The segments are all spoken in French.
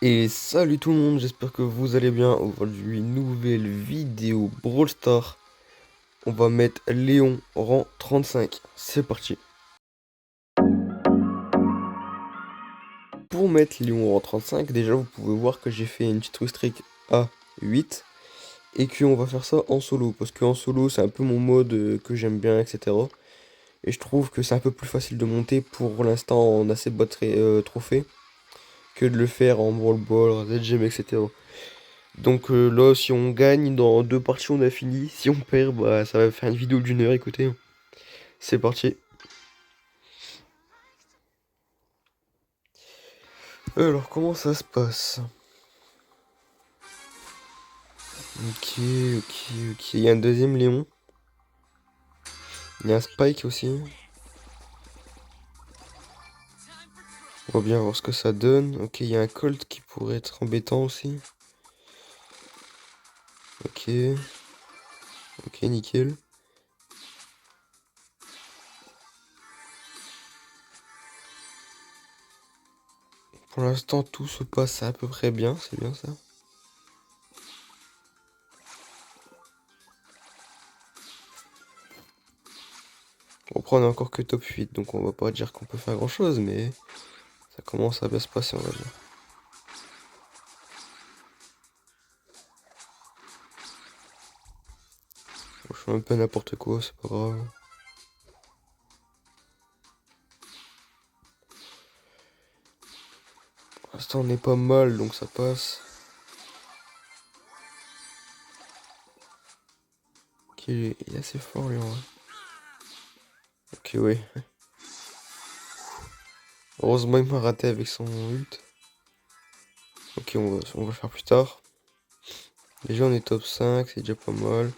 Et salut tout le monde, j'espère que vous allez bien. Aujourd'hui, nouvelle vidéo Brawl Stars. On va mettre Léon rang 35. C'est parti. Pour mettre Léon rang 35, déjà vous pouvez voir que j'ai fait une petite rustrique à 8. Et qu'on va faire ça en solo. Parce qu'en solo, c'est un peu mon mode que j'aime bien, etc. Et je trouve que c'est un peu plus facile de monter pour l'instant en assez bas trophées que de le faire en Brawl Ball, ZGM, etc. Donc là, si on gagne dans deux parties, on a fini. Si on perd, bah ça va faire une vidéo d'une heure, écoutez. C'est parti. Alors, comment ça se passe? Ok, ok, ok. Il y a un deuxième Léon. Il y a un Spike aussi. On va bien voir ce que ça donne. Ok, il y a un Colt qui pourrait être embêtant aussi. Ok. Ok, nickel. Pour l'instant, tout se passe à peu près bien. C'est bien ça. Bon, on est encore que top 8, donc on va pas dire qu'on peut faire grand chose, mais ça commence à bien se passer, on va dire. Bon, je fais un peu n'importe quoi, c'est pas grave. Pour l'instant, on est pas mal, donc ça passe. Ok, il est assez fort, lui, en vrai. Ok, ouais. Heureusement, il m'a raté avec son ult. Ok, on va le faire plus tard. Déjà, on est top 5, c'est déjà pas mal.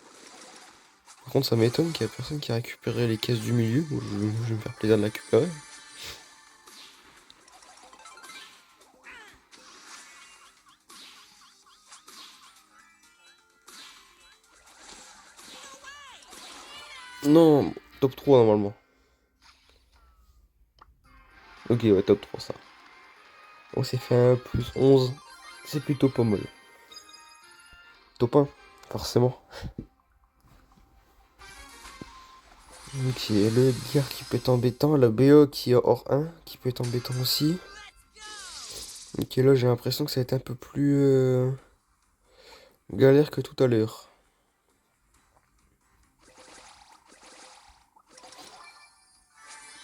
Par contre, ça m'étonne qu'il y a personne qui a récupéré les caisses du milieu. Bon, je vais me faire plaisir de la récupérer. Non, top 3 normalement. Ok, ouais, top 3 ça. On s'est fait un plus 11. C'est plutôt pas mal. Top 1, forcément. Ok, le Edgar qui peut être embêtant. La BO qui est hors 1, qui peut être embêtant aussi. Ok, là j'ai l'impression que ça va être un peu plus galère que tout à l'heure.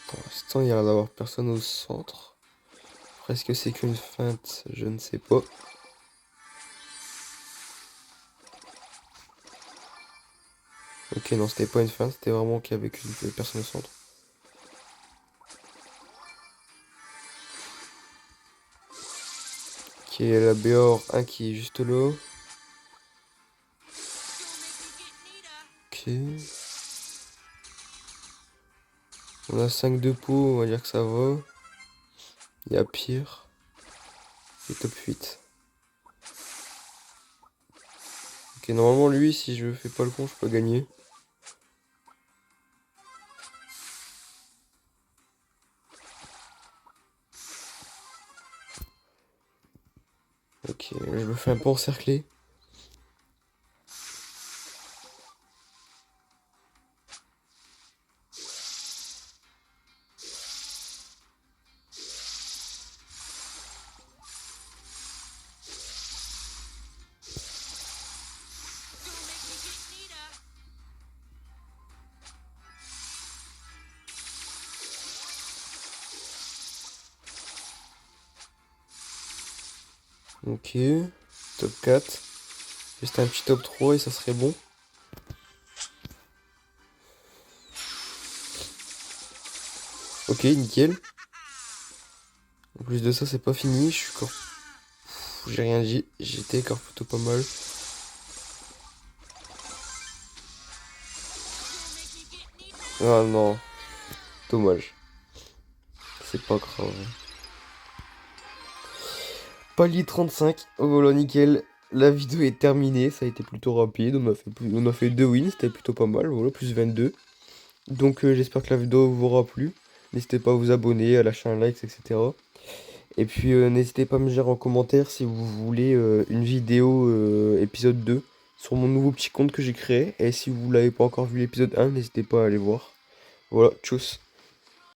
Pour l'instant, il y a l'air d'avoir personne au centre. Après, est-ce que c'est qu'une feinte? Je ne sais pas. Ok, non, c'était pas une feinte, c'était vraiment qu'il y avait qu'une personne au centre. Ok, la Béor 1 qui est juste là. Ok. On a 5 de peau, on va dire que ça va. Il y a pire. Et top 8. Ok, normalement, lui, si je fais pas le con, je peux gagner. Ok, je me fais un peu encercler. Ok, top 4. Juste un petit top 3 et ça serait bon. Ok, nickel. En plus de ça, c'est pas fini. Je suis encore. J'ai rien dit. J'étais encore plutôt pas mal. Ah non, dommage. C'est pas grave. Palier 35. Oh voilà, nickel. La vidéo est terminée. Ça a été plutôt rapide. On a fait 2 wins. C'était plutôt pas mal. Voilà, plus 22. Donc j'espère que la vidéo vous aura plu. N'hésitez pas à vous abonner, à lâcher un like, etc. Et puis n'hésitez pas à me dire en commentaire si vous voulez une vidéo épisode 2 sur mon nouveau petit compte que j'ai créé. Et si vous l'avez pas encore vu l'épisode 1, n'hésitez pas à aller voir. Voilà, tchuss.